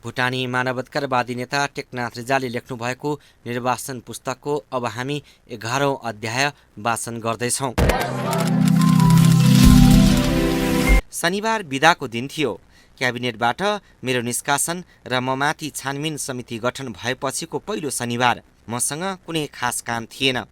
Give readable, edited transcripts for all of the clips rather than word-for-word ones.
भुटानी मानवाधिकारवादी नेता टेकनाथ रिजालले लेख्नु भएको निर्वासन पुस्तकको अब हामी 11औं अध्याय वाचन गर्दैछौँ। शनिबार बिदाको दिन थियो। क्याबिनेटबाट मेरो निष्कासन र ममाथि छानबिन समिति गठन भएपछिको पहिलो शनिबार। मसँग कुनै खास काम थिएन।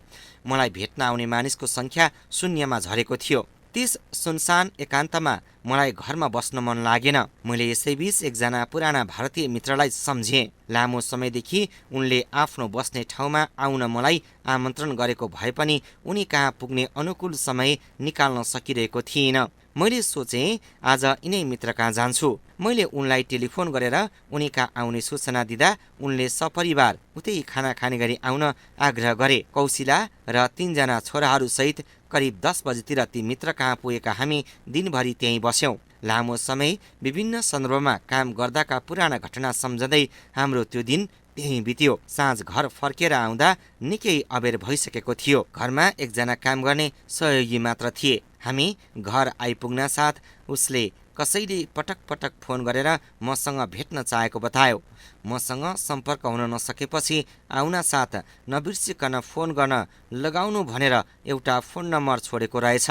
मलाई भेट्न आउने मानिसको सङ्ख्या शून्यमा झरेको थियो। त्यस सुनसान एकान्तमा मलाई घरमा बस्न मन लागेन। मैले यसैबीच एकजना पुराना भारतीय मित्रलाई सम्झेँ। लामो समयदेखि उनले आफ्नो बस्ने ठाउँमा आउन मलाई आमन्त्रण गरेको भए पनि उनी कहाँ पुग्ने अनुकूल समय निकाल्न सकिरहेको थिइनँ। मैले सोचेँ आज यिनै मित्र कहाँ जान्छु। मैले उनलाई टेलिफोन गरेर उनी कहाँ आउने सूचना दिँदा उनले सपरिवार उतै खाना खाने गरी आउन आग्रह गरे। कौशिला र 3 जना छोराहरूसहित करिब 10 बजेतिर ती मित्र कहाँ पुगेका हामी दिनभरि त्यहीँ बस्यौँ। लामो समय विभिन्न सन्दर्भमा काम गर्दाका पुराना घटना सम्झँदै हाम्रो त्यो दिन त्यहीँ बित्यो। साँझ घर फर्केर आउँदा निकै अबेर भइसकेको थियो। घरमा एकजना काम गर्ने सहयोगी मात्र थिए। हामी घर आइपुग्न साथ उसले कसैले पटक पटक फोन गरेर मसँग भेट्न चाहेको बतायो। मसँग सम्पर्क हुन नसकेपछि आउन साथ नबिर्सिकन फोन गर्न लगाउनु भनेर एउटा फोन नम्बर छोडेको रहेछ।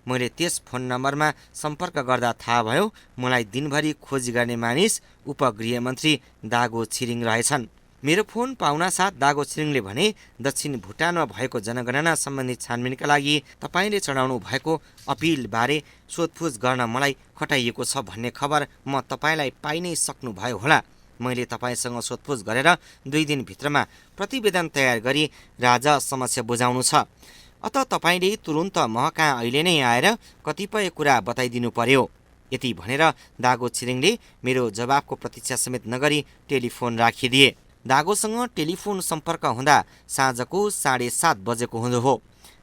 मैले त्यस फोन नम्बरमा सम्पर्क गर्दा थाहा भयो मलाई दिनभरि खोजी गर्ने मानिस उपगृहमन्त्री दागो छिरिङ रहेछन्। मेरो फोन पाउन साथ दागो छिरिङले भने दक्षिण भुटानमा भएको जनगणना सम्बन्धी छानबिनका लागि तपाईँले चढाउनु भएको अपिलबारे सोधपुछ गर्न मलाई खटाइएको छ भन्ने खबर म तपाईँलाई पाइ नै सक्नुभयो होला। मैले तपाईँसँग सोधपुछ गरेर 2 दिनभित्रमा प्रतिवेदन तयार गरी राजा समस्या बुझाउनु छ। अत तपाईँले तुरुन्त कहाँ अहिले नै आएर कतिपय कुरा बताइदिनु पर्यो। यति भनेर दागो छिरिङले मेरो जवाबको प्रतीक्षा समेत नगरी टेलिफोन राखिदिए। दागोसँग टेलिफोन सम्पर्क हुँदा साँझको 7:30 बजेको हुँदो हो।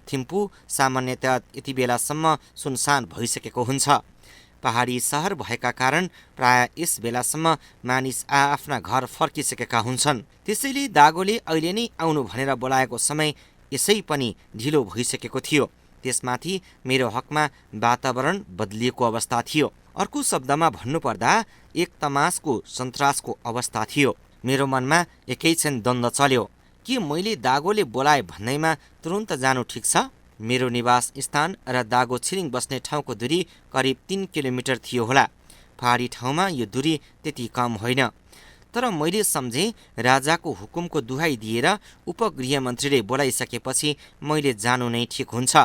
थिम्पू सामान्यतया यति बेलासम्म सुनसान भइसकेको हुन्छ। पहाडी सहर भएका कारण प्राय यस बेलासम्म मानिस आफ्ना घर फर्किसकेका हुन्छन्। त्यसैले दागोले अहिले नै आउनु भनेर बोलाएको समय यसै पनि ढिलो भइसकेको थियो। त्यसमाथि मेरो हकमा वातावरण बदलिएको अवस्था थियो। अर्को शब्दमा भन्नुपर्दा एक तमासको सन्तासको अवस्था थियो। मेरो मनमा एकैछिन द्वन्द्व चल्यो। के मैले दागोले बोलाए भन्दैमा तुरुन्त जानु ठिक छ? मेरो निवास स्थान र दागो छिरिङ बस्ने ठाउँको दूरी करिब 3 किलोमिटर थियो होला। पहाडी ठाउँमा यो दूरी त्यति कम होइन। तर मैले सम्झेँ राजाको हुकुमको दुहाई दिएर उपगृहमन्त्रीले बोलाइसकेपछि मैले जानु नै ठिक हुन्छ।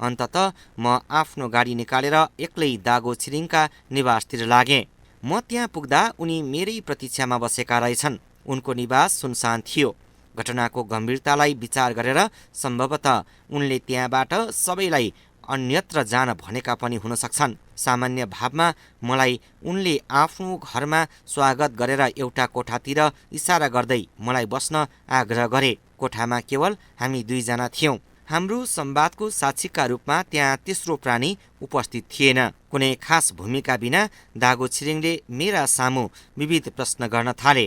अन्ततः म आफ्नो गाडी निकालेर एक्लै दागो छिरिङका निवासतिर लागेँ। म त्यहाँ पुग्दा उनी मेरै प्रतीक्षामा बसेका रहेछन्। उनको निवास सुनसान थियो। घटनाको गम्भीरतालाई विचार गरेर सम्भवतः उनले त्यहाँबाट सबैलाई अन्यत्र जान भनेका पनि हुन सक्छन्। सामान्य भावमा मलाई उनले आफ्नो घरमा स्वागत गरेर एउटा कोठातिर इसारा गर्दै मलाई बस्न आग्रह गरे। कोठामा केवल हामी 2 जना थियौँ। हाम्रो संवादको साक्षीका रूपमा त्यहाँ तेस्रो प्राणी उपस्थित थिएन। कुनै खास भूमिका बिना दागो छिरिङले मेरा सामु विविध प्रश्न गर्न थाले।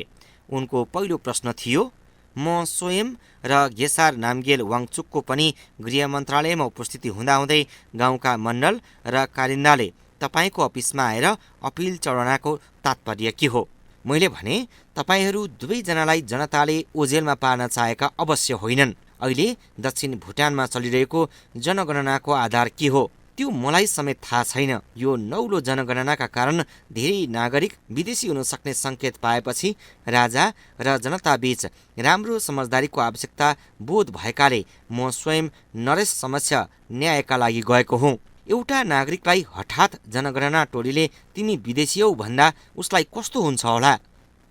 उनको पहिलो प्रश्न थियो, म स्वयं र गेसार नामगेल वाङचुकको पनि गृह मन्त्रालयमा उपस्थिति हुँदाहुँदै गाउँका मण्डल र कारिन्दाले तपाईँको अफिसमा आएर अपिल चढाउनको तात्पर्य के हो? मैले भने तपाईँहरू दुवैजनालाई जनताले ओझेलमा पार्न चाहेका अवश्य होइनन्। अहिले दक्षिण भुटानमा चलिरहेको जनगणनाको आधार के हो त्यो मलाई समेत थाहा छैन। यो नौलो जनगणनाका कारण धेरै नागरिक विदेशी हुन सक्ने सङ्केत पाएपछि राजा र जनताबीच राम्रो समझदारीको आवश्यकता बोध भएकाले म स्वयं नरेश समस्या न्यायका लागि गएको हुँ। एउटा नागरिकलाई हठात जनगणना टोलीले तिमी विदेशी हौ भन्दा उसलाई कस्तो हुन्छ होला?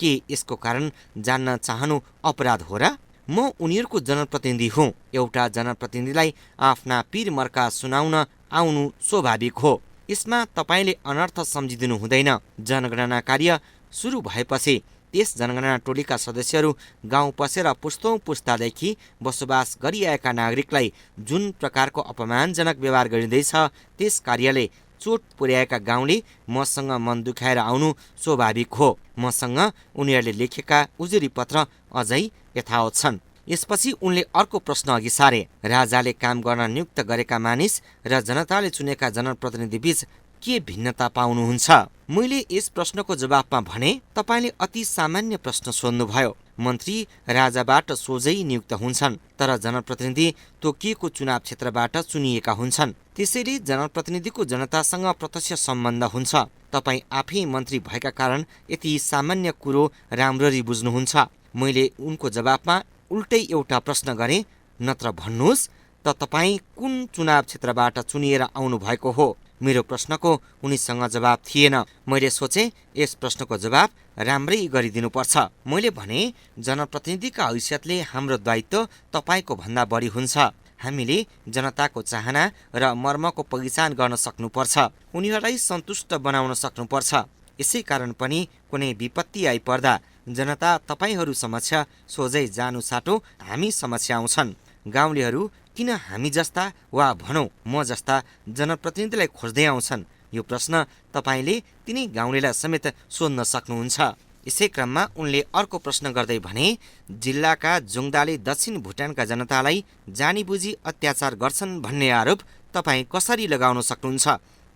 के यसको कारण जान्न चाहनु अपराध हो र? म उनीहरूको जनप्रतिनिधि हुँ। एउटा जनप्रतिनिधिलाई आफ्ना पीर मर्का सुनाउन आउनु स्वाभाविक हो। यसमा तपाईँले अनर्थ सम्झिदिनु हुँदैन। जनगणना कार्य सुरु भएपछि त्यस जनगणना टोलीका सदस्यहरू गाउँ पसेर पुस्तौं पुस्तादेखि बसोबास गरिआएका नागरिकलाई जुन प्रकारको अपमानजनक व्यवहार गरिँदैछ त्यस कार्यले चोट पुर्याएका गाउँले मसँग मन दुखाएर आउनु स्वाभाविक हो। मसँग उनीहरूले लेखेका उजुरी पत्र अझै यथावत छन्। यसपछि उनले अर्को प्रश्न अघि सारे, राजाले काम गर्न नियुक्त गरेका मानिस र जनताले चुनेका जनप्रतिनिधि बीच के भिन्नता पाउनुहुन्छ? मैले यस प्रश्नको जवाफमा भने, तपाईले अति सामान्य प्रश्न सोध्नुभयो। मन्त्री राजाबाट सोझै नियुक्त हुन्छन्, तर जनप्रतिनिधि तोकिएको चुनाव क्षेत्रबाट चुनिएका हुन्छन्। त्यसैले जनप्रतिनिधिको जनतासँग प्रत्यक्ष सम्बन्ध हुन्छ। तपाईँ आफै मन्त्री भएका कारण यति सामान्य कुरो राम्ररी बुझ्नुहुन्छ। मैले उनको जवाफमा उल्टै एउटा प्रश्न गरेँ, नत्र भन्नुहोस् त तपाईँ कुन चुनाव क्षेत्रबाट चुनिएर आउनु भएको हो? मेरो प्रश्नको उनीसँग जवाब थिएन। मैले सोचे यस प्रश्नको जवाब राम्रै गरिदिनुपर्छ। मैले भने, जनप्रतिनिधिका हैसियतले हाम्रो दायित्व तपाईँको भन्दा बढी हुन्छ। हामीले जनताको चाहना र मर्मको पहिचान गर्न सक्नुपर्छ, उनीहरूलाई सन्तुष्ट बनाउन सक्नुपर्छ। यसै कारण पनि कुनै विपत्ति आइपर्दा जनता तपाईँहरू समक्ष सोझै जानु साटो हामी समक्ष आउँछन्। गाउँलेहरू किन हामी जस्ता वा भनौँ म जस्ता जनप्रतिनिधिलाई खोज्दै आउँछन्? यो प्रश्न तपाईँले तिनै गाउँलेलाई समेत सोध्न सक्नुहुन्छ। यसै क्रममा उनले अर्को प्रश्न गर्दै भने, जिल्लाका जोङदाले दक्षिण भुटानका जनतालाई जानीबुझी अत्याचार गर्छन् भन्ने आरोप तपाईँ कसरी लगाउन सक्नुहुन्छ,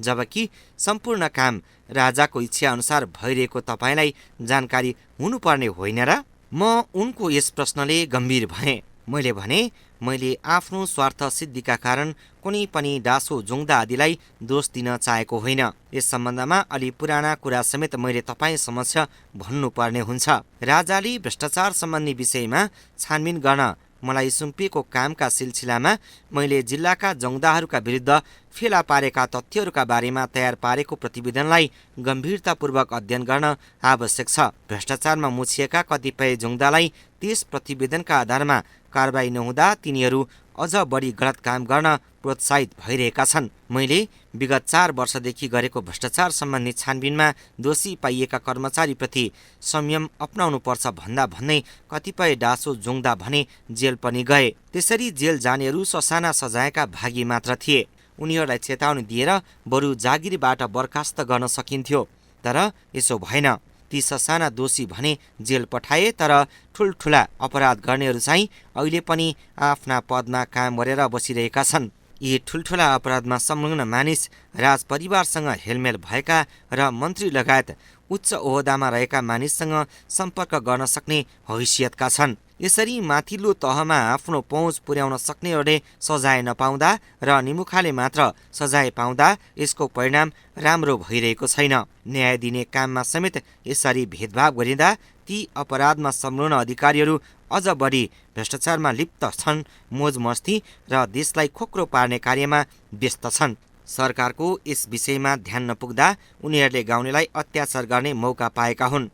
जबकि सम्पूर्ण काम राजाको इच्छा अनुसार भइरहेको तपाईँलाई जानकारी हुनुपर्ने होइन र? म उनको यस प्रश्नले गम्भीर भएँ। मैले भने, मैले आफ्नो स्वार्थ सिद्धिका कारण कुनै पनि डासो जोङदा आदिलाई दोष दिन चाहेको होइन। यस सम्बन्धमा अलि पुराना कुरा समेत मैले तपाईँ समक्ष भन्नुपर्ने हुन्छ। राजाले भ्रष्टाचार सम्बन्धी विषयमा छानबिन गर्न मलाई सुम्पिएको कामका सिलसिलामा मैले जिल्लाका जोङदाहरूका विरुद्ध फेला पारेका तथ्यहरूका बारेमा तयार पारेको प्रतिवेदनलाई गम्भीरतापूर्वक अध्ययन गर्न आवश्यक छ। भ्रष्टाचारमा मुछिएका कतिपय जोङदालाई त्यस प्रतिवेदनका आधारमा कारबाही नहुँदा तिनीहरू अझ बढी गलत काम गर्न प्रोत्साहित भइरहेका छन्। मैले विगत 4 वर्षदेखि गरेको भ्रष्टाचार सम्बन्धी छानबिनमा दोषी पाइएका कर्मचारीप्रति संयम अपनाउनु पर्छ भन्दा भन्दै कतिपय डासो जोङदा भने जेल पनि गए। त्यसरी जेल जानेहरू ससाना सजायका भागी मात्र थिए। उनीहरूलाई चेतावनी दिएर बरु जागिरबाट बर्खास्त गर्न सकिन्थ्यो, तर यसो भएन। ती ससाना दोषी भने जेल पठाए, तर ठुल्ठुला अपराध गर्नेहरू चाहिँ अहिले पनि आफ्ना पदमा काम गरेर बसिरहेका छन्। यी ठुल्ठुला अपराधमा संलग्न मानिस राजपरिवारसँग हेलमेल भएका र मन्त्री लगायत उच्च ओहदामा रहेका मानिससँग सम्पर्क गर्न सक्ने हैसियतका छन्। यसरी माथिल्लो तहमा आफ्नो पहुँच पुर्याउन सक्नेहरूले सजाय नपाउँदा र निमुखाले मात्र सजाय पाउँदा यसको परिणाम राम्रो भइरहेको छैन। न्याय दिने काममा समेत यसरी भेदभाव गरिँदा ती अपराधमा संलग्न अधिकारीहरू अझ बढी भ्रष्टाचारमा लिप्त छन्, मोजमस्ती र देशलाई खोक्रो पार्ने कार्यमा व्यस्त छन्। सरकारको यस विषयमा ध्यान नपुग्दा उनीहरूले गाउँलेलाई अत्याचार गर्ने मौका पाएका हुन्।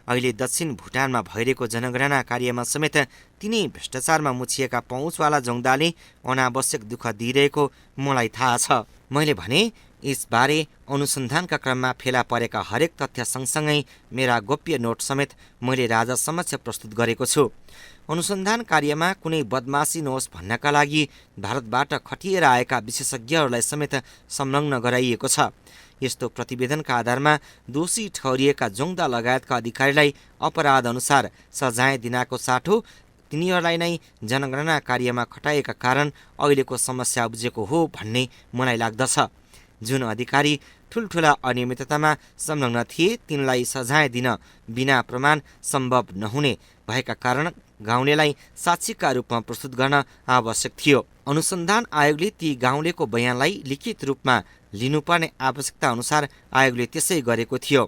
अहिले दक्षिण भुटानमा भइरहेको जनगणना कार्यमा समेत तिनै भ्रष्टाचारमा मुछिएका पहुँचवाला जोङदाले अनावश्यक दुःख दिइरहेको मलाई थाहा छ। मैले भने, यसबारे अनुसन्धानका क्रममा फेला परेका हरेक तथ्य सँगसँगै मेरा गोप्य नोट समेत मैले राजा समक्ष प्रस्तुत गरेको छु। अनुसन्धान कार्यमा कुनै बदमासी नहोस् भन्नका लागि भारतबाट खटिएर आएका विशेषज्ञहरूलाई समेत संलग्न गराइएको छ। यस्तो प्रतिवेदनका आधारमा दोषी ठहरिएका जोङदा लगायतका अधिकारीलाई अपराध अनुसार सजाय दिनको साटो तिनीहरूलाई नै जनगणना कार्यमा खटाएका कारण अहिलेको समस्या उब्जेको हो भन्ने मलाई लाग्दछ। जुन अधिकारी ठुल्ठुला अनियमिततामा संलग्न थिए तिनलाई सजाय दिन बिना प्रमाण सम्भव नहुने भएका कारण गाउँलेलाई साक्षीका रूपमा प्रस्तुत गर्न आवश्यक थियो। अनुसन्धान आयोगले ती गाउँलेको बयानलाई लिखित रूपमा लिनुपर्ने आवश्यकता अनुसार आयोगले त्यसै गरेको थियो।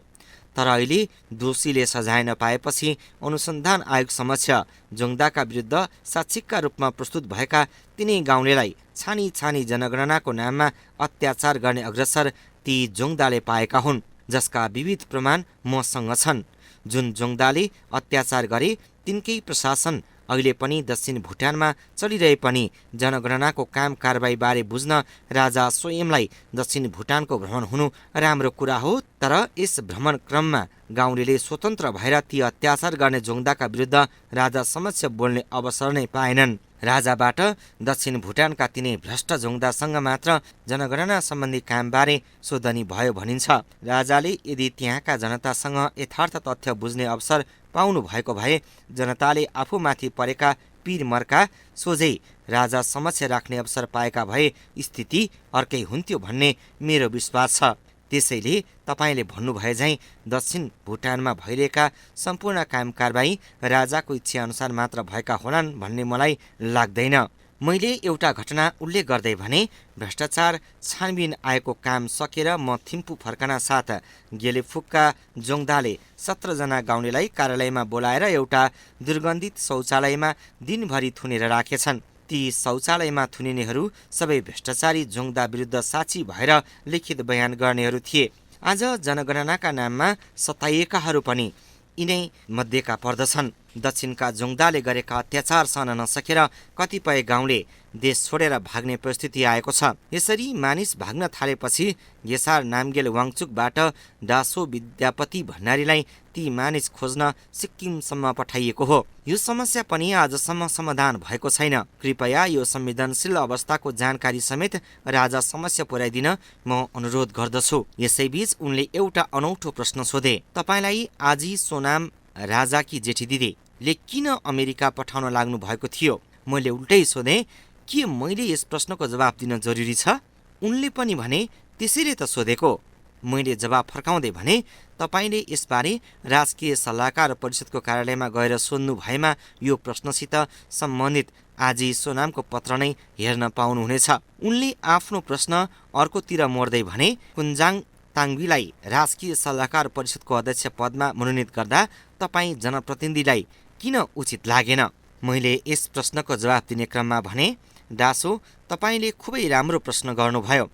तर अहिले दोषीले सजाय नपाएपछि अनुसन्धान आयोग समक्ष जोङदाका विरुद्ध साक्षीका रूपमा प्रस्तुत भएका तिनै गाउँलेलाई छानी छानी जनगणनाको नाममा अत्याचार गर्ने अग्रसर ती जोङदाले पाएका हुन्, जसका विविध प्रमाण मसँग छन्। जुन जोङदाले अत्याचार गरे तिनकै प्रशासन अहिले पनि दक्षिण भुटानमा चलिरहे पनि जनगणनाको काम कारबाही बारे बुझ्न राजा स्वयंलाई दक्षिण भुटानको भ्रमण हुनु राम्रो कुरा हो। तर यस भ्रमण क्रममा गाउँलेले स्वतन्त्र भएर ती अत्याचार गर्ने जोङदाका विरुद्ध राजा समक्ष बोल्ने अवसर नै पाएनन्। राजाबाट दक्षिण भुटानका तिनै भ्रष्ट जोङदासँग मात्र जनगणना सम्बन्धी कामबारे सोधनी भयो भनिन्छ। राजाले यदि त्यहाँका जनतासँग यथार्थ तथ्य बुझ्ने अवसर पाउनु भएको भए जनताले आफूमाथि परेका पीर मर्का सोझै राजा समक्ष राख्ने अवसर पाएका भए स्थिति अर्कै हुन्थ्यो भन्ने मेरो विश्वास छ। त्यसैले तपाईँले भन्नुभए झैँ दक्षिण भुटानमा भइरहेका सम्पूर्ण काम कारबाही राजाको इच्छाअनुसार मात्र भएका होलान् भन्ने मलाई लाग्दैन। मैले एउटा घटना उल्लेख गर्दै भने भ्रष्टाचार छानबिन आएको काम सकेर म थिम्पू फर्कना साथ गेलेफुक्का जोङदाले 17 जना गाउँलेलाई कार्यालयमा बोलाएर एउटा दुर्गन्धित शौचालयमा दिनभरि थुनेर राखेछन्। ती शौचालयमा थुनिनेहरू सबै भ्रष्टाचारी जोङदा विरुद्ध साक्षी भएर लिखित बयान गर्नेहरू थिए। आज जनगणनाका नाममा सताइएकाहरू पनि यिनै मध्येका पर्दछन्। दक्षिणका जोङदाले गरेका अत्याचार सहन नसकेर कतिपय गाउँले देश छोडेर भाग्ने परिस्थिति आएको छ। यसरी मानिस भाग्न थालेपछि गेसार नामगेल वाङचुकबाट डासो विद्यापति भण्डारीलाई ती मानिस खोज्न सिक्किमसम्म पठाइएको हो। यो समस्या पनि आजसम्म समाधान भएको छैन। कृपया यो संवेदनशील अवस्थाको जानकारी समेत राजा समस्या पुर्याइदिन म अनुरोध गर्दछु। यसैबीच उनले एउटा अनौठो प्रश्न सोधे, तपाईँलाई आजी सोनाम राजाकी जेठी दिदीले किन अमेरिका पठाउन लाग्नु भएको थियो? मैले उल्टै सोधेँ, के मैले यस प्रश्नको जवाब दिन जरुरी छ? उनले पनि भने, त्यसैले त सोधेको। मैले जवाब फर्काउँदै भने, तपाईँले यसबारे राजकीय सल्लाहकार परिषदको कार्यालयमा गएर सोध्नु भएमा यो प्रश्नसित सम्बन्धित आजी सोनामको पत्र नै हेर्न पाउनुहुनेछ। उनले आफ्नो प्रश्न अर्कोतिर मोड्दै भने, कुन्जाङ ताङबीलाई राजकीय सल्लाहकार परिषदको अध्यक्ष पदमा मनोनित गर्दा तपाईँ जनप्रतिनिधिलाई किन उचित लागेन? मैले यस प्रश्नको जवाब दिने क्रममा भने, डासो, तपाईँले खुबै राम्रो प्रश्न गर्नुभयो।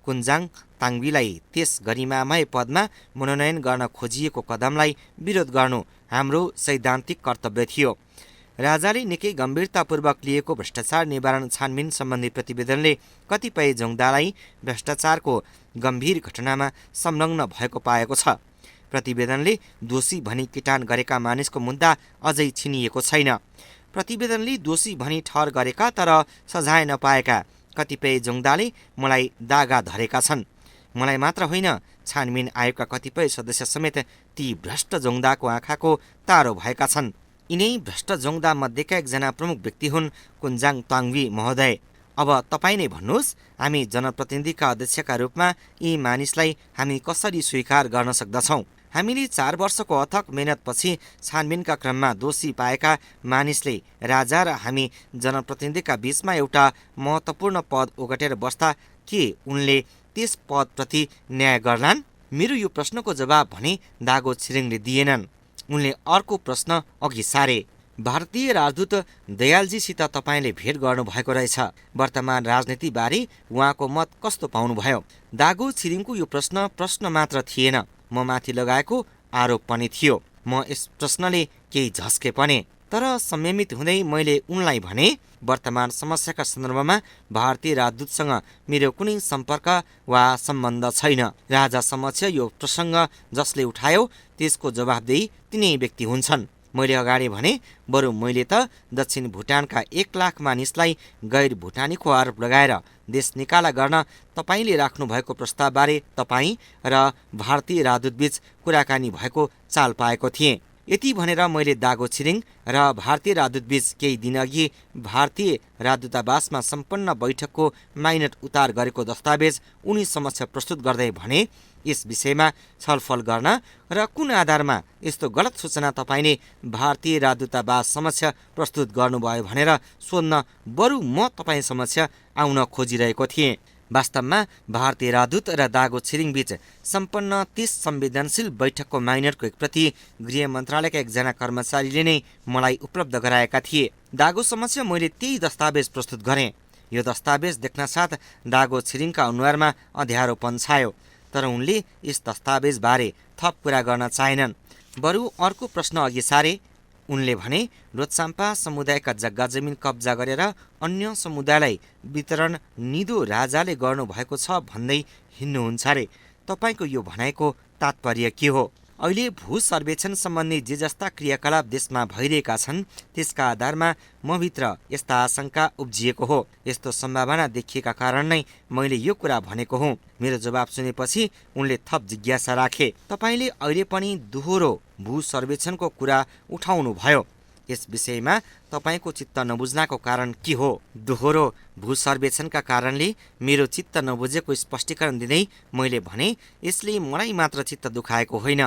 कुन्जाङ ताङबीलाई त्यस गरिमामय पदमा मनोनयन गर्न खोजिएको कदमलाई विरोध गर्नु हाम्रो सैद्धान्तिक कर्तव्य थियो। राजाले निकै गम्भीरतापूर्वक लिएको भ्रष्टाचार निवारण छानबिन सम्बन्धी प्रतिवेदनले कतिपय जोङदालाई भ्रष्टाचारको गम्भीर घटनामा संलग्न भएको पाएको छ। प्रतिवेदनले दोषी भनी किटान गरेका मानिसको मुद्दा अझै छिनिएको छैन। प्रतिवेदनले दोषी भनी ठहर गरेका तर सजाय नपाएका कतिपय जोङदाले मलाई दागा धरेका छन्। मलाई मात्र होइन, छानबिन आयोगका कतिपय सदस्य समेत ती भ्रष्ट जोङदाको आँखाको तारो भएका छन्। यिनै भ्रष्ट जोङदा मध्येका एकजना प्रमुख व्यक्ति हुन् कुन्जाङ ताङबी महोदय। अब तपाईँ नै भन्नुहोस्, हामी जनप्रतिनिधिका अध्यक्षका रूपमा यी मानिसलाई हामी कसरी स्वीकार गर्न सक्दछौँ? हामीले 4 वर्षको अथक मेहनतपछि छानबिनका क्रममा दोषी पाएका मानिसले राजा र हामी जनप्रतिनिधिका बीचमा एउटा महत्त्वपूर्ण पद ओगटेर बस्दा के उनले त्यस पदप्रति न्याय गर्लान्? मेरो यो प्रश्नको जवाब भने दागो छिरिङले दिएनन्। उनले अर्को प्रश्न अघि सारे, भारतीय राजदूत दयालजीसित तपाईँले भेट गर्नुभएको रहेछ। वर्तमान राजनीतिबारे उहाँको मत कस्तो पाउनुभयो? दागो छिरिङको यो प्रश्न मात्र थिएन, म माथि लगाएको आरोप पनि थियो। म यस प्रश्नले केही झस्के पनि, तर संयमित हुँदै मैले उनलाई भने, वर्तमान समस्याका सन्दर्भमा भारतीय राजदूतसँग मेरो कुनै सम्पर्क वा सम्बन्ध छैन। राजा समक्ष यो प्रसङ्ग जसले उठायो त्यसको जवाफदेही तिनै व्यक्ति हुन्छन्। मैले अगाडि भने, बरु मैले त दक्षिण भुटानका 1 लाख मानिसलाई गैर भुटानीको आरोप लगाएर देश निकाला गर्न तपाईँले राख्नुभएको प्रस्तावबारे तपाईँ र भारतीय राजदूतबीच कुराकानी भएको चाल पाएको थिएँ। यति भनेर मैले दागो छिरिङ र भारतीय राजदूतबीच केही दिनअघि भारतीय राजदूतावासमा सम्पन्न बैठकको माइनट उतार गरेको दस्तावेज उनी समक्ष प्रस्तुत गर्दै भने, यस विषयमा छलफल गर्न र कुन आधारमा यस्तो गलत सूचना तपाईँले भारतीय राजदूतावास समक्ष प्रस्तुत गर्नुभयो भनेर सोध्न बरु म तपाईँ समक्ष आउन खोजिरहेको थिएँ। वास्तवमा भारतीय राजदूत र दागो छिरिङ बीच सम्पन्न 30 संवेदनशील बैठकको माइनटको एक प्रति गृह मन्त्रालयका एकजना कर्मचारीले नै मलाई उपलब्ध गराएका थिए। दागो समक्ष मैले त्यही दस्तावेज प्रस्तुत गरेँ। यो दस्तावेज देख्न साथ दागो छिरिङका अनुहारमा अँध्यारोपन छायो, तर उनले यस दस्तावेजबारे थप कुरा गर्न चाहेनन्। बरु अर्को प्रश्न अघि सारे। उनले भने, लोछाम्पा समुदायका जग्गा जमिन कब्जा गरेर अन्य समुदायलाई वितरण निदो राजाले गर्नुभएको छ भन्दै हिँड्नुहुन्छ रे। तपाईँको यो भनाइको तात्पर्य के हो? अहिले भू सर्वेक्षण सम्बन्धी जे जस्ता क्रियाकलाप देशमा भइरहेका छन् त्यसका आधारमा मभित्र यस्ता आशंका उब्जिएको हो। यस्तो सम्भावना देखिएका कारण नै मैले यो कुरा भनेको हुँ। मेरो जवाब सुनेपछि उनले थप जिज्ञासा राखे, तपाईँले अहिले पनि दोहोरो भू सर्वेक्षणको कुरा उठाउनु भयो। यस विषयमा तपाईँको चित्त नबुझ्नको कारण के हो? दोहोरो भूसर्वेक्षणका कारणले मेरो चित्त नबुझेको स्पष्टीकरण दिँदै मैले भने, यसले मलाई मात्र चित्त दुखाएको होइन,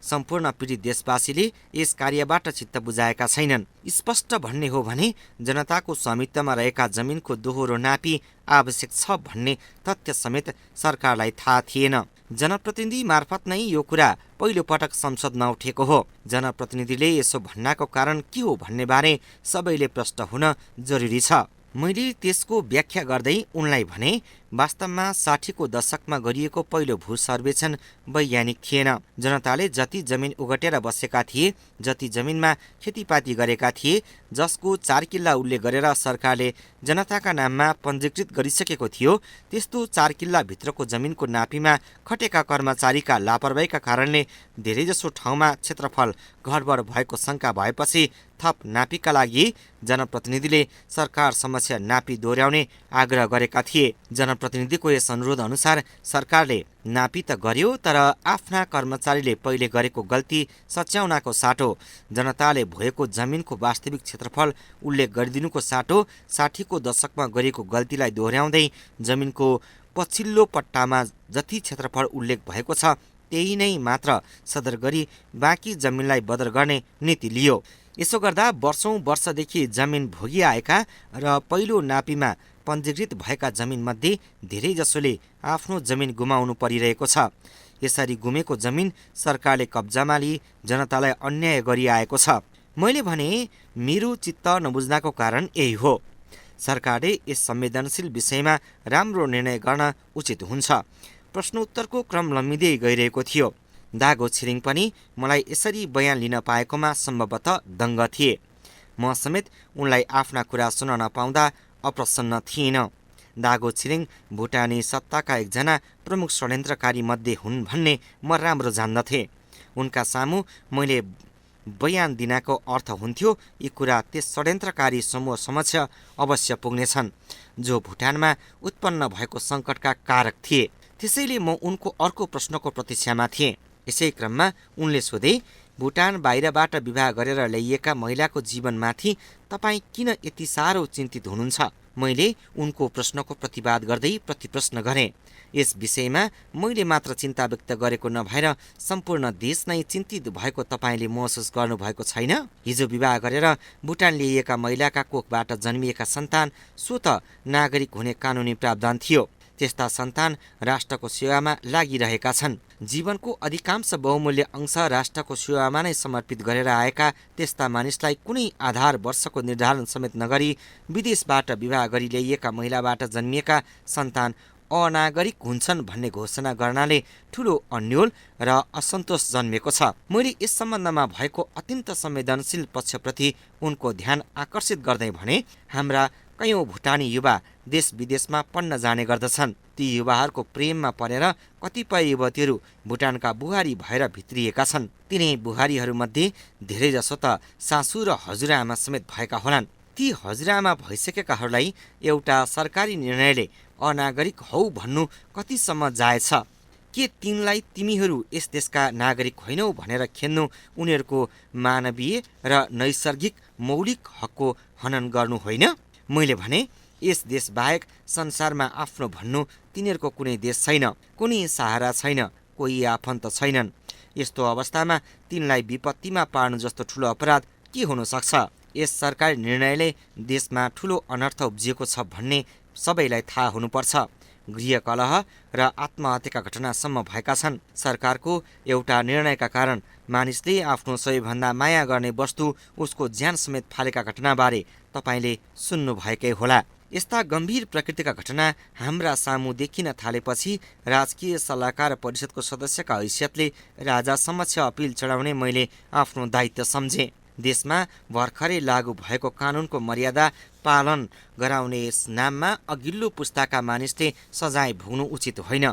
सम्पूर्ण पीडित देशवासीले यस कार्यबाट चित्त बुझाएका छैनन्। स्पष्ट भन्ने हो भने जनताको स्वामित्वमा रहेका जमिनको दोहोरो नापी आवश्यक छ भन्ने तथ्य समेत सरकारलाई थाहा थिएन। जनप्रतिनिधि मार्फत नै यो कुरा पहिलो पटक संसदमा उठेको हो। जनप्रतिनिधिले यसो भन्नको कारण के हो भन्ने बारे सबैले प्रश्न हुन जरुरी छ। मैले त्यसको व्याख्या गर्दै उनलाई भने, वास्तवमा 60को दशकमा गरिएको पहिलो भू सर्वेक्षण वैज्ञानिक थिएन। जनताले जति जमिन ओगटेर बसेका थिए, जति जमिनमा खेतीपाती गरेका थिए, जसको 4 किल्ला उल्लेख गरेर सरकारले जनताका नाममा पञ्जीकृत गरिसकेको थियो, त्यस्तो 4 किल्ला भित्रको जमिनको नापीमा खटेका कर्मचारीका लापरवाहीका कारणले धेरैजसो ठाउँमा क्षेत्रफल गडबड भएको शङ्का भएपछि थप नापीका लागि जनप्रतिनिधिले सरकार समक्ष नापी दोहोर्याउने आग्रह गरेका थिए। जनप्रतिनिधिको यस अनुरोध अनुसार सरकारले नापी त गर्यो, तर आफ्ना कर्मचारीले पहिले गरेको गल्ती सच्याउनको साटो जनताले भएको जमिनको वास्तविक क्षेत्रफल उल्लेख गरिदिनुको साटो 60को दशकमा गरेको गल्तीलाई दोहोर्याउँदै जमिनको पछिल्लो पट्टामा जति क्षेत्रफल उल्लेख भएको छ त्यही नै मात्र सदर गरी बाँकी जमिनलाई बदर गर्ने नीति लियो। यसो गर्दा वर्षौं वर्षदेखि जमिन भोगिआएका र पहिलो नापीमा पञ्जीकृत भएका जमिनमध्ये धेरैजसोले आफ्नो जमिन गुमाउनु परिरहेको छ। यसरी गुमेको जमिन सरकारले कब्जामा लिई जनतालाई अन्याय गरिआएको छ। मैले भने, मेरो चित्त नबुझ्नको कारण यही हो। सरकारले यस संवेदनशील विषयमा राम्रो निर्णय गर्न उचित हुन्छ। प्रश्नोत्तरको क्रम लम्बिँदै गइरहेको थियो। दागो छिरिङ पनि मलाई यसरी बयान लिन पाएकोमा सम्भवतः दङ्ग थिए। म समेत उनलाई आफ्ना कुरा सुन्न नपाउँदा अप्रसन्न थिइन। दागो छिरिङ भुटानी सत्ताका एकजना प्रमुख षड्यन्त्रकारी मध्ये हुन् भन्ने म राम्रो जान्दथे। उनका सामु मैले बयान दिनको अर्थ हुन्थ्यो यी कुरा त्यस षड्यन्त्रकारी समूह समक्ष अवश्य पुग्नेछन् जो भुटानमा उत्पन्न भएको सङ्कटका कारक थिए। त्यसैले म उनको अर्को प्रश्नको प्रतीक्षामा थिएँ। यसै क्रममा उनले सोधे, भुटान बाहिरबाट विवाह गरेर ल्याइएका महिलाको जीवनमाथि तपाईँ किन यति साह्रो चिन्तित हुनुहुन्छ? मैले उनको प्रश्नको प्रतिवाद गर्दै प्रतिप्रश्न गरेँ। यस विषयमा मैले मात्र चिन्ता व्यक्त गरेको नभएर सम्पूर्ण देश नै चिन्तित भएको तपाईँले महसुस गर्नुभएको छैन? हिजो विवाह गरेर भुटान ल्याइएका महिलाका कोखबाट जन्मिएका सन्तान स्वतः नागरिक हुने कानुनी प्रावधान थियो। त्यस्ता सन्तान राष्ट्रको सेवामा लागिरहेका छन्। जीवनको अधिकांश बहुमूल्य अंश राष्ट्रको सेवामा नै समर्पित गरेर आएका त्यस्ता मानिसलाई कुनै आधार वर्षको निर्धारण समेत नगरी विदेशबाट विवाह गरी ल्याइएका महिलाबाट जन्मिएका सन्तान अनागरिक हुन्छन् भन्ने घोषणा गर्नाले ठूलो अन्यल र असन्तोष जन्मेको छ। मैले यस सम्बन्धमा भएको अत्यन्त संवेदनशील पक्षप्रति उनको ध्यान आकर्षित गर्दै भने, हाम्रा कयौं भुटानी युवा देश विदेशमा पढ्न जाने गर्दछन्। ती युवाहरूको प्रेममा परेर कतिपय युवतीहरू भुटानका बुहारी भएर भित्रिएका छन्। तिनै बुहारीहरूमध्ये धेरैजसो त सासू र हजुरआमा समेत भएका होलान्। ती हजुरआमा भइसकेकाहरूलाई एउटा सरकारी निर्णयले अनागरिक हौ भन्नु कतिसम्म जायज छ? के तिनलाई तिमीहरू यस देशका नागरिक होइनौ भनेर खेल्नु उनीहरूको मानवीय र नैसर्गिक मौलिक हकको हनन गर्नु होइन? मैले भने, यस देश बाहेक संसारमा आफ्नो भन्नु तिनीहरूको कुनै देश छैन, कुनै सहारा छैन, कोही आफन्त छैनन्। यस्तो अवस्थामा तिनलाई विपत्तिमा पार्नु जस्तो ठुलो अपराध के हुन सक्छ? यस सरकारी निर्णयले देशमा ठुलो अनर्थ उब्जिएको छ भन्ने सबैलाई थाहा हुनुपर्छ। गृह कलह र आत्महत्याका घटनासम्म भएका छन्। सरकारको एउटा निर्णयका कारण मानिसले आफ्नो सबैभन्दा माया गर्ने वस्तु उसको ज्यान समेत फालेका घटनाबारे तपाईँले सुन्नुभएकै होला। यस्ता गम्भीर प्रकृतिका घटना हाम्रा सामु देखिन थालेपछि राजकीय सल्लाहकार परिषदको सदस्यका हैसियतले राजा समक्ष अपिल चढाउने मैले आफ्नो दायित्व सम्झेँ। देशमा भर्खरै लागू भएको कानुनको मर्यादा पालन गराउने यस नाममा अघिल्लो पुस्ताका मानिसले सजाय भोग्नु उचित होइन।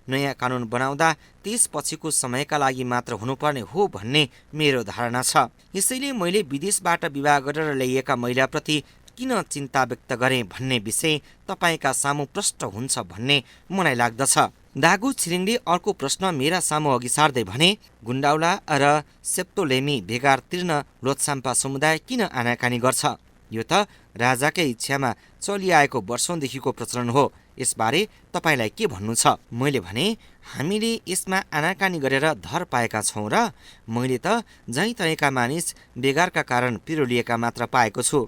नयाँ कानुन बनाउँदा त्यसपछिको समयका लागि मात्र हुनुपर्ने हो भन्ने मेरो धारणा छ। यसैले मैले विदेशबाट विवाह गरेर ल्याइएका महिलाप्रति किन चिन्ता व्यक्त गरेँ भन्ने विषय तपाईँका सामु प्रष्ट हुन्छ भन्ने मलाई लाग्दछ। दागु छिरिङले अर्को प्रश्न मेरा सामु अघि सार्दै भने, गुन्डाउला र सेप्तोलेमी भेगार तिर्न लोछाम्पा समुदाय किन आनाकानी गर्छ? यो त राजाकै इच्छामा चलिआएको वर्षौंदेखिको प्रचलन हो। यसबारे तपाईँलाई के भन्नु छ? मैले भने, हामीले यसमा आनाकानी गरेर धर पाएका छौँ र मैले त जहीँ तहीँका मानिस बेगारका कारण पिरोलिएका मात्र पाएको छु।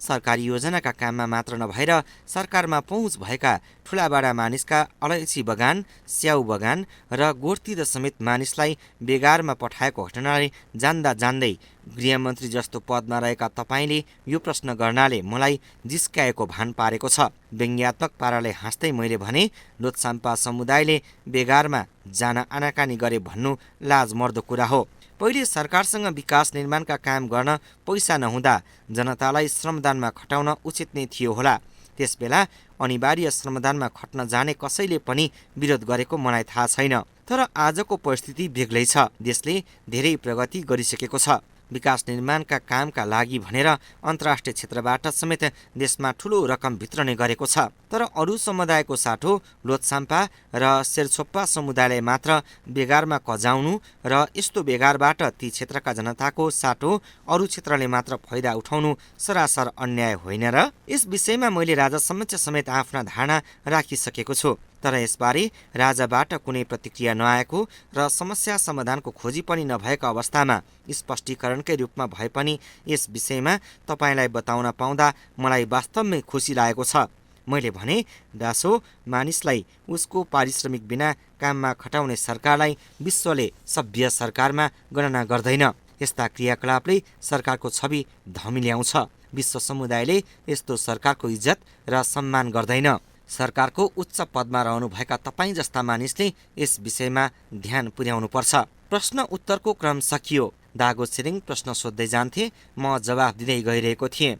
सरकारी योजनाका काममा मात्र नभएर सरकारमा पहुँच भएका ठुलाबडा मानिसका अलैँची बगान, स्याउ बगान र गोठतिर समेत मानिसलाई बेगारमा पठाएको घटनाले जान्दा जान्दै गृहमन्त्री जस्तो पदमा रहेका तपाईँले यो प्रश्न गर्नाले मलाई जिस्काएको भान पारेको छ। व्यङ्ग्यात्मक पाराले हाँस्दै मैले भने, लोछाम्पा समुदायले बेगारमा जान आनाकानी गरे भन्नु लाजमर्दो कुरा हो। पहिले सरकारसँग विकास निर्माणका काम गर्न पैसा नहुँदा जनतालाई श्रमदानमा खटाउन उचित नै थियो होला। त्यसबेला अनिवार्य श्रमदानमा खट्न जाने कसैले पनि विरोध गरेको मलाई थाहा छैन। तर आजको परिस्थिति बेग्लै छ। देशले धेरै प्रगति गरिसकेको छ। विकास निर्माणका कामका लागि भनेर अन्तर्राष्ट्रिय क्षेत्रबाट समेत देशमा ठूलो रकम वितरण गरेको छ। तर अरू समुदायको साटो लोछाम्पा र शेरछोप्पा समुदायलाई मात्र बेगारमा कजाउनु र यस्तो बेगारबाट ती क्षेत्रका जनताको साटो अरू क्षेत्रले मात्र फाइदा उठाउनु सरासर अन्याय होइन र? यस विषयमा मैले राजा समक्ष समेत आफ्ना धारणा राखिसकेको छु। तर यसबारे राजाबाट कुनै प्रतिक्रिया नआएको र समस्या समाधानको खोजी पनि नभएको अवस्थामा स्पष्टीकरणकै रूपमा भए पनि यस विषयमा तपाईँलाई बताउन पाउँदा मलाई वास्तवमै खुसी लागेको छ। मैले भने, दासो, मानिसलाई उसको पारिश्रमिक बिना काममा खटाउने सरकारलाई विश्वले सभ्य सरकारमा गणना गर्दैन। यस्ता क्रियाकलापले सरकारको छवि धमिल्याउँछ। विश्व समुदायले यस्तो सरकारको इज्जत र सम्मान गर्दैन। सरकारको उच्च पदमा रहनुभएका तपाईँ जस्ता मानिसले यस विषयमा ध्यान पुर्याउनुपर्छ। प्रश्न उत्तरको क्रम सकियो। दागो छिरिङ प्रश्न सोध्दै जान्थे, म जवाफ दिँदै गइरहेको थिएँ।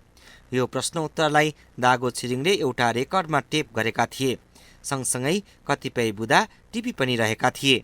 यो प्रश्न उत्तरलाई दागो छिरिङले एउटा रेकर्डमा टेप गरेका थिए। सँगसँगै कतिपय बुदा टिपी पनि रहेका थिए।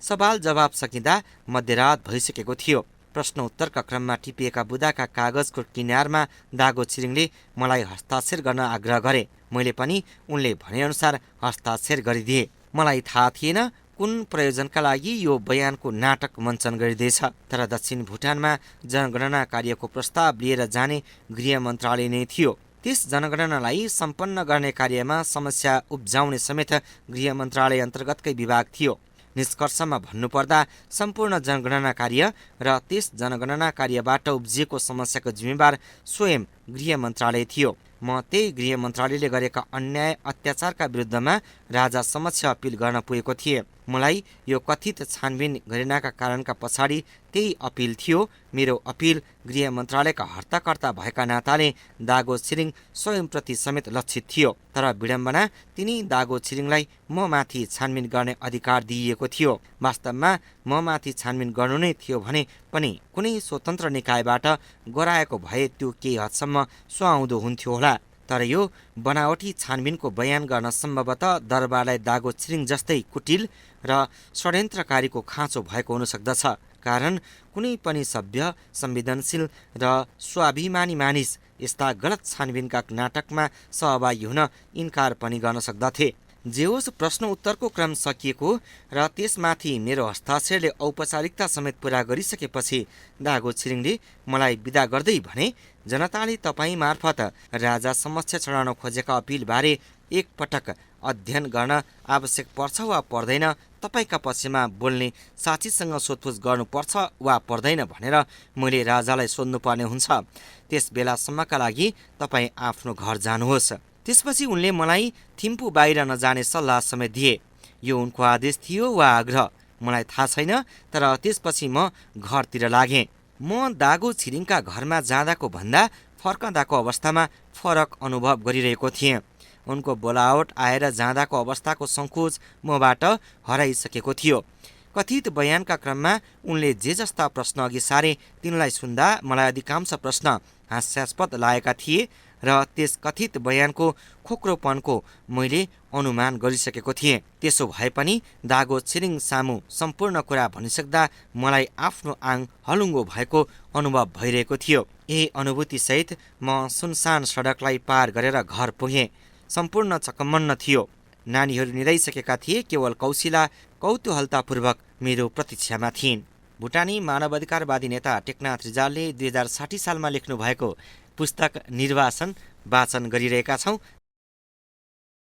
सवाल जवाब सकिँदा मध्यरात भइसकेको थियो। प्रश्न उत्तरका क्रममा टिपिएका बुदाका कागजको किनारमा दागो छिरिङले मलाई हस्ताक्षर गर्न आग्रह गरे। मैले पनि उनले भनेअनुसार हस्ताक्षर गरिदिए। मलाई थाहा थिएन कुन प्रयोजनका लागि यो बयानको नाटक मञ्चन गरिँदैछ। तर दक्षिण भुटानमा जनगणना कार्यको प्रस्ताव लिएर जाने गृह मन्त्रालय नै थियो। त्यस जनगणनालाई सम्पन्न गर्ने कार्यमा समस्या उब्जाउने समेत गृह मन्त्रालय अन्तर्गतकै विभाग थियो। निष्कर्षमा भन्नुपर्दा सम्पूर्ण जनगणना कार्य र त्यस जनगणना कार्यबाट उब्जिएको समस्याको जिम्मेवार स्वयं गृह मन्त्रालय थियो। म त्यही गृह मन्त्रालयले गरेका अन्याय अत्याचारका विरुद्धमा राजा समक्ष अपिल गर्न पुगेको थिएँ। मलाई यो कथित छानबिन गरिनाका कारणका पछाडि त्यही अपिल थियो। मेरो अपिल गृह मन्त्रालयका हर्ताकर्ता भएका नाताले दागो छिरिङ स्वयंप्रति समेत लक्षित थियो। तर विडम्बना, तिनी दागो छिरिङलाई म माथि छानबिन गर्ने अधिकार दिइएको थियो। वास्तवमा म माथि छानबिन गर्नु नै थियो भने पनि कुनै स्वतन्त्र निकायबाट गराएको भए त्यो केही हदसम्म सुहाउँदो हुन्थ्यो होला। तर यो बनावटी छानबिनको बयान गर्न सम्भवतः दरबारलाई दागो छिरिङ जस्तै कुटिल र षड्यन्त्रकारीको खाँचो भएको हुन सक्दछ। कारण कुनै पनि सभ्य, संवेदनशील र स्वाभिमानी मानिस यस्ता गलत छानबिनका नाटकमा सहभागी हुन इन्कार पनि गर्न सक्दथे। जे होस्, प्रश्न उत्तरको क्रम सकिएको र त्यसमाथि मेरो हस्ताक्षरले औपचारिकता समेत पुरा गरिसकेपछि दागो छिरिङले मलाई बिदा गर्दै भने, जनताले तपाईँ मार्फत राजा समक्ष चढाउन खोजेका अपिलबारे एकपटक अध्ययन गर्न आवश्यक पर्छ वा पर्दैन, तपाईँका पक्षमा बोल्ने साथीसँग सोधपुछ गर्नुपर्छ वा पर्दैन भनेर मैले राजालाई सोध्नुपर्ने हुन्छ। त्यस बेलासम्मका लागि तपाईँ आफ्नो घर जानुहोस्। त्यसपछि उनले मलाई थिम्पू बाहिर नजाने सल्लाह समेत दिए। यो उनको आदेश थियो वा आग्रह, मलाई थाहा छैन। तर त्यसपछि म घरतिर लागेँ। म दागो छिरिङका घरमा जाँदाको भन्दा फर्कँदाको अवस्थामा फरक अनुभव गरिरहेको थिएँ। उनको बोलावट आएर जाँदाको अवस्थाको सङ्कोच मबाट हराइसकेको थियो। कथित बयानका क्रममा उनले जे जस्ता प्रश्न अघि सारे तिनलाई सुन्दा मलाई अधिकांश प्रश्न हास्यास्पद लागेका थिए र त्यस कथित बयानको खोक्रोपनको मैले अनुमान गरिसकेको थिएँ। त्यसो भए पनि दागो छिरिङ सामु सम्पूर्ण कुरा भनिसक्दा मलाई आफ्नो आङ हलुङ्गो भएको अनुभव भइरहेको थियो। यही अनुभूतिसहित म सुनसान सडकलाई पार गरेर घर पुगेँ। सम्पूर्ण चकमन्न थियो। नानीहरू निदाइसकेका थिए। केवल कौशिला कौतूहलतापूर्वक मेरो प्रतीक्षामा थिइन्। भुटानी मानवाधिकारवादी नेता टेकनाथ रिजालले 2060 सालमा लेख्नु भएको पुस्तक निर्वाचन वाचन गरिरहेका छौँ।